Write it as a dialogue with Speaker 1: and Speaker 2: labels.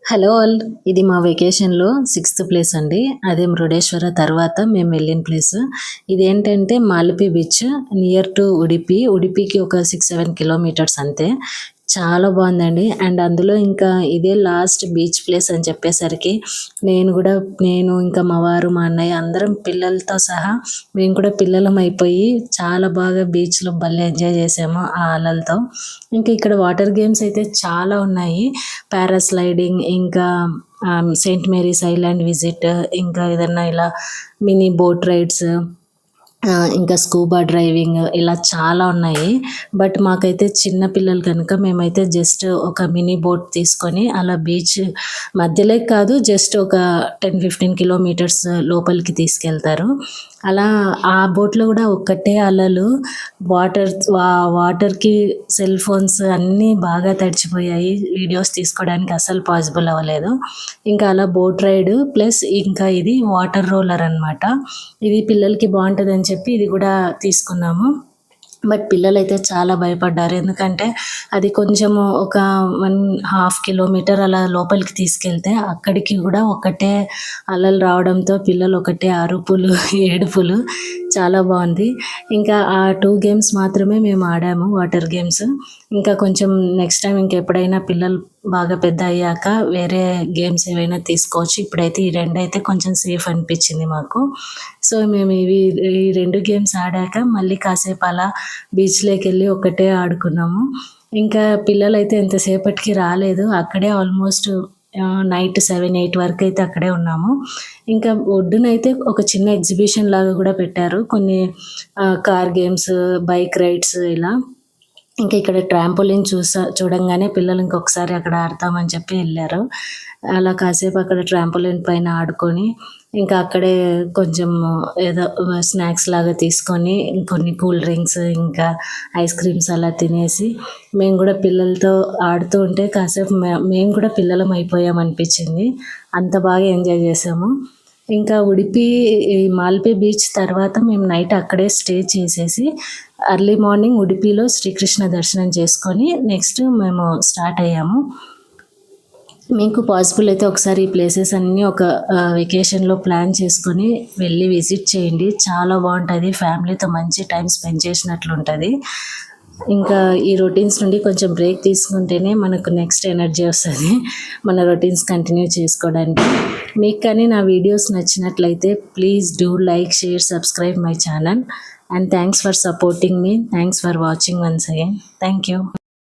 Speaker 1: Hello all. ఇది మా వెకేషన్‌లో sixth place అండి. అదే మురుడేశ్వర తర్వాత మేము వెళ్ళిన ప్లేస్. ఇదేంటంటే మాల్‌పి బీచ్ నియర్ టు ఉడిపి. ఉడిపికి ఒక 6, 7 కిలోమీటర్స్ అంతే. చాలా బావుందండి. అండ్ అందులో ఇంకా ఇదే లాస్ట్ బీచ్ ప్లేస్ అని చెప్పేసరికి నేను ఇంకా మా వారు, మా అన్నయ్య అందరం పిల్లలతో సహా మేము కూడా పిల్లలం అయిపోయి చాలా బాగా బీచ్‌లో భలే ఎంజాయ్ చేసాము ఆ అలలతో. ఇంకా ఇక్కడ వాటర్ గేమ్స్ అయితే చాలా ఉన్నాయి. పారాస్లైడింగ్ ఇంకా సెయింట్ మేరీస్ ఐలాండ్ విజిట్, ఇంకా ఏదన్నా ఇలా మినీ బోట్ రైడ్స్, ఇంకా స్కూబా డ్రైవింగ్ ఇలా చాలా ఉన్నాయి. బట్ మాకైతే చిన్న పిల్లలు కనుక మేమైతే జస్ట్ ఒక మినీ బోట్ తీసుకొని అలా బీచ్ మధ్యలోకి కాదు, జస్ట్ ఒక 10, 15 కిలోమీటర్స్ లోపలికి తీసుకెళ్తారు. అలా ఆ బోట్‌లో కూడా ఒక్కటే అలలు. వాటర్‌కి సెల్ ఫోన్స్ అన్నీ బాగా తడిచిపోయాయి. వీడియోస్ తీసుకోవడానికి అస్సలు పాసిబుల్ అవ్వలేదు. ఇంకా అలా బోట్ రైడ్ ప్లస్ ఇంకా ఇది వాటర్ రోలర్ అనమాట. ఇది పిల్లలకి బావుంటదని చెప్పి ఇది కూడా తీసుకున్నాము. బట్ పిల్లలైతే చాలా భయపడ్డారు. ఎందుకంటే అది కొంచెము ఒక 1.5 కిలోమీటర్ అలా లోపలికి తీసుకెళ్తే అక్కడికి కూడా ఒకటే అలలు రావడంతో పిల్లలు ఒకటే అరుపులు, ఏడుపులు చాలా బావుంది. ఇంకా ఆ 2 గేమ్స్ మాత్రమే మేము ఆడాము, వాటర్ గేమ్స్. ఇంకా కొంచెం నెక్స్ట్ టైమ్ ఇంకెప్పుడైనా పిల్లలు బాగా పెద్ద అయ్యాక వేరే గేమ్స్ ఏవైనా తీసుకోవచ్చు. ఇప్పుడైతే ఈ 2 అయితే కొంచెం సేఫ్ అనిపించింది మాకు. సో మేము ఈ 2 గేమ్స్ ఆడాక మళ్ళీ కాసేపు అలా బీచ్‌లోకెళ్ళి ఒకటే ఆడుకున్నాము. ఇంకా పిల్లలైతే ఎంతసేపటికి రాలేదు. అక్కడే ఆల్మోస్ట్ నైట్ 7, 8 వరకైతే అక్కడే ఉన్నాము. ఇంకా ఒడ్డునైతే ఒక చిన్న ఎగ్జిబిషన్ లాగా కూడా పెట్టారు. కొన్ని కార్ గేమ్స్, బైక్ రైడ్స్ ఇలా. ఇంకా ఇక్కడ ట్రాంపోలిన్ చూడంగానే పిల్లలు ఇంకొకసారి అక్కడ ఆడతామని చెప్పి ఎళ్లారు. అలా కాసేపు అక్కడ ట్రాంపోలిన్ పైన ఆడుకొని, ఇంకా అక్కడే కొంచెం ఏదో స్నాక్స్ లాగా తీసుకొని, కొన్ని కూల్ డ్రింక్స్, ఇంకా ఐస్ క్రీమ్స్ అలా తినేసి, మేము కూడా పిల్లలతో ఆడుతూ ఉంటే కాసేపు మేము కూడా పిల్లలం అయిపోయాం అనిపించింది. అంత బాగా ఎంజాయ్ చేసాము. ఇంకా ఉడిపి ఈ మాల్‌పే బీచ్ తర్వాత మేము నైట్ అక్కడే స్టే చేసేసి ఎర్లీ మార్నింగ్ ఉడిపిలో శ్రీకృష్ణ దర్శనం చేసుకొని నెక్స్ట్ మేము స్టార్ట్ అయ్యాము. మీకు పాసిబుల్ అయితే ఒకసారి ఈ ప్లేసెస్ అన్నీ ఒక వెకేషన్‌లో ప్లాన్ చేసుకొని వెళ్ళి విజిట్ చేయండి. చాలా బావుంటది. ఫ్యామిలీతో మంచి టైం స్పెండ్ చేసినట్లుంటది. ఇంకా ఈ రొటీన్స్ నుండి కొంచెం బ్రేక్ తీసుకుంటేనే మనకు నెక్స్ట్ ఎనర్జీ వస్తది, మన రొటీన్స్ కంటిన్యూ చేసుకోవడానికి. మీకు కానీ నా వీడియోస్ నచ్చినట్లయితే please do like, share, subscribe my channel. And thanks for supporting me. Thanks for watching once again. Thank you.